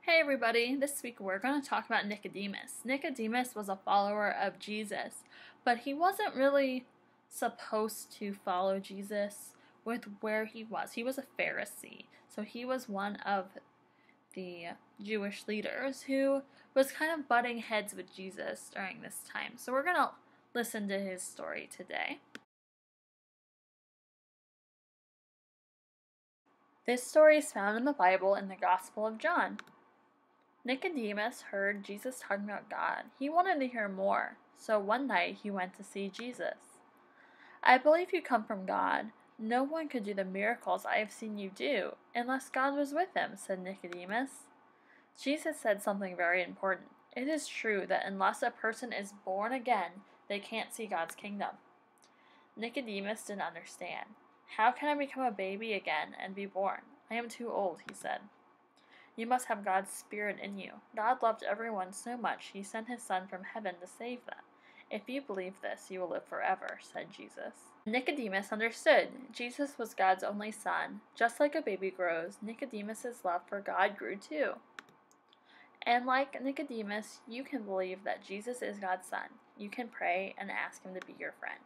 Hey everybody, this week we're going to talk about Nicodemus. Nicodemus was a follower of Jesus, but he wasn't really supposed to follow Jesus with where he was. He was a Pharisee, so he was one of the Jewish leaders who was kind of butting heads with Jesus during this time. So we're going to listen to his story today. This story is found in the Bible in the Gospel of John. Nicodemus heard Jesus talking about God. He wanted to hear more, so one night he went to see Jesus. "I believe you come from God. No one could do the miracles I have seen you do unless God was with him," said Nicodemus. Jesus said something very important. It is true that unless a person is born again, they can't see God's kingdom. Nicodemus didn't understand. "How can I become a baby again and be born? I am too old," he said. "You must have God's Spirit in you. God loved everyone so much, he sent his Son from heaven to save them. If you believe this, you will live forever," said Jesus. Nicodemus understood. Jesus was God's only Son. Just like a baby grows, Nicodemus' love for God grew too. And like Nicodemus, you can believe that Jesus is God's Son. You can pray and ask him to be your friend.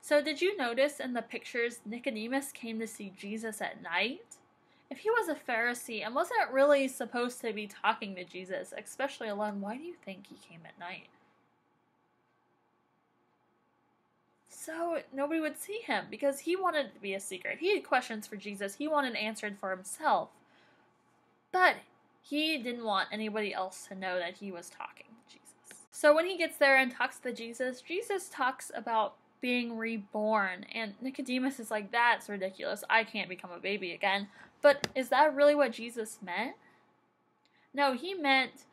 So did you notice in the pictures Nicodemus came to see Jesus at night? If he was a Pharisee and wasn't really supposed to be talking to Jesus, especially alone, why do you think he came at night? So nobody would see him because he wanted to be a secret. He had questions for Jesus. He wanted answered for himself. But he didn't want anybody else to know that he was talking to Jesus. So when he gets there and talks to Jesus, Jesus talks about being reborn, and Nicodemus is like, "That's ridiculous. I can't become a baby again." But is that really what Jesus meant? No, he meant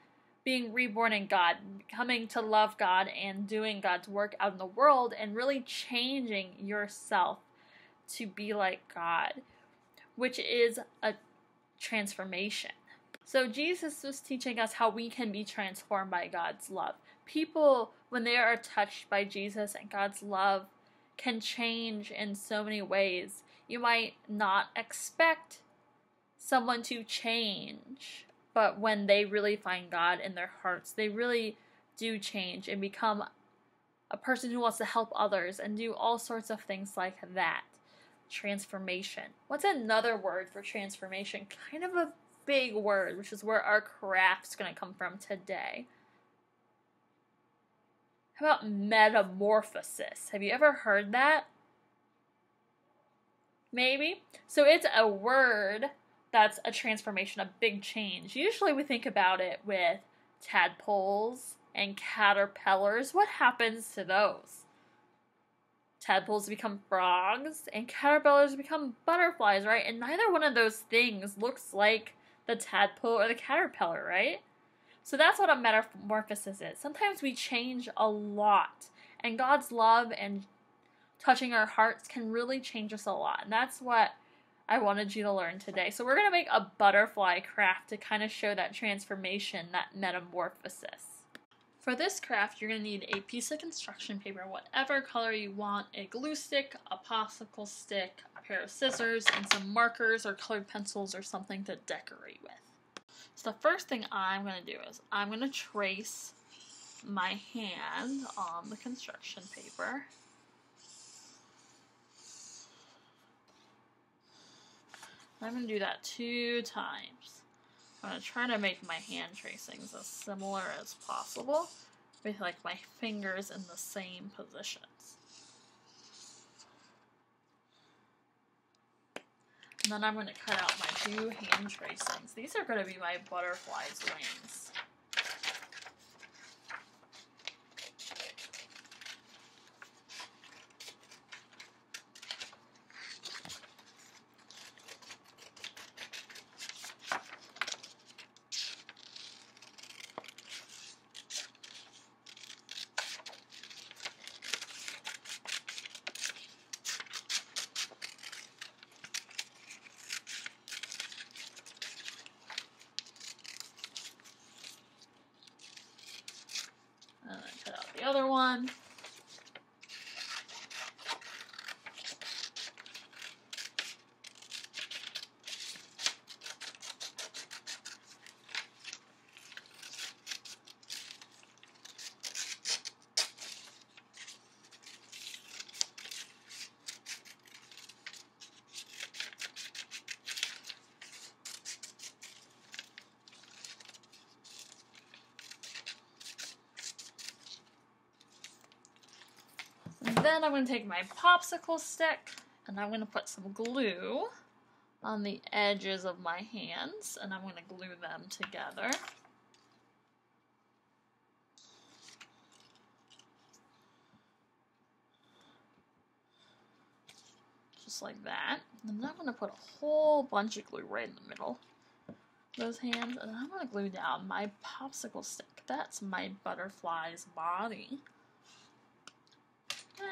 being reborn in God, coming to love God and doing God's work out in the world and really changing yourself to be like God, which is a transformation. So Jesus was teaching us how we can be transformed by God's love. People, when they are touched by Jesus and God's love, can change in so many ways. You might not expect someone to change, but when they really find God in their hearts, they really do change and become a person who wants to help others and do all sorts of things like that. Transformation. What's another word for transformation? Kind of a big word, which is where our craft's going to come from today. How about metamorphosis? Have you ever heard that? Maybe. So it's a word that's a transformation, a big change. Usually we think about it with tadpoles and caterpillars. What happens to those? Tadpoles become frogs and caterpillars become butterflies, right? And neither one of those things looks like the tadpole or the caterpillar, right? So that's what a metamorphosis is. Sometimes we change a lot, and God's love and touching our hearts can really change us a lot. And that's what I wanted you to learn today. So we're going to make a butterfly craft to kind of show that transformation, that metamorphosis. For this craft, you're going to need a piece of construction paper, whatever color you want, a glue stick, a popsicle stick, a pair of scissors, and some markers or colored pencils or something to decorate with. So the first thing I'm going to do is I'm going to trace my hand on the construction paper. I'm going to do that 2 times. I'm going to try to make my hand tracings as similar as possible with like my fingers in the same positions. And then I'm going to cut out my 2 hand tracings. These are going to be my butterfly's wings. Then I'm going to take my popsicle stick and I'm going to put some glue on the edges of my hands and I'm going to glue them together. Just like that. And then I'm going to put a whole bunch of glue right in the middle of those hands and I'm going to glue down my popsicle stick. That's my butterfly's body.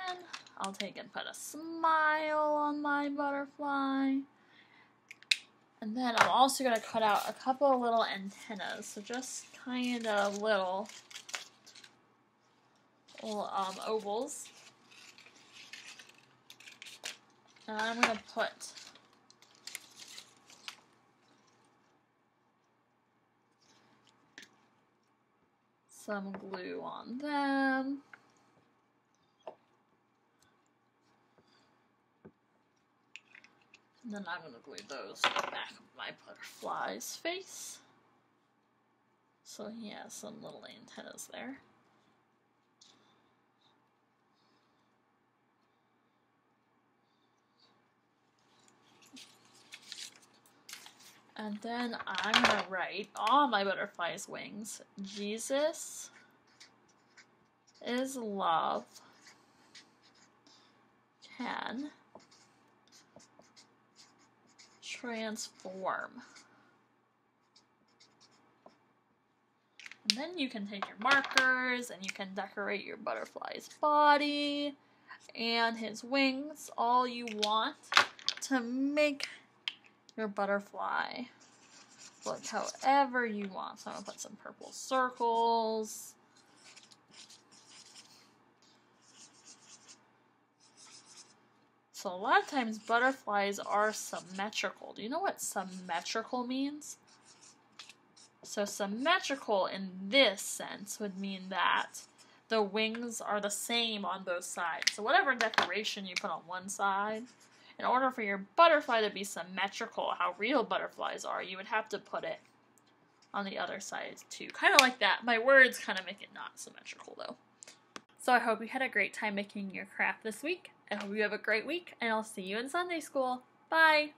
And I'll take and put a smile on my butterfly. And then I'm also going to cut out a couple of little antennas. So just kind of little ovals. And I'm going to put some glue on them. And then I'm going to glue those to the back of my butterfly's face. So he has some little antennas there. And then I'm going to write on my butterfly's wings, Jesus is love, can transform. And then you can take your markers and you can decorate your butterfly's body and his wings all you want to make your butterfly look however you want. So I'm going to put some purple circles. So a lot of times butterflies are symmetrical. Do you know what symmetrical means? So symmetrical in this sense would mean that the wings are the same on both sides. So whatever decoration you put on one side, in order for your butterfly to be symmetrical, how real butterflies are, you would have to put it on the other side too. Kind of like that. My words kind of make it not symmetrical though. So I hope you had a great time making your craft this week. I hope you have a great week, and I'll see you in Sunday school. Bye!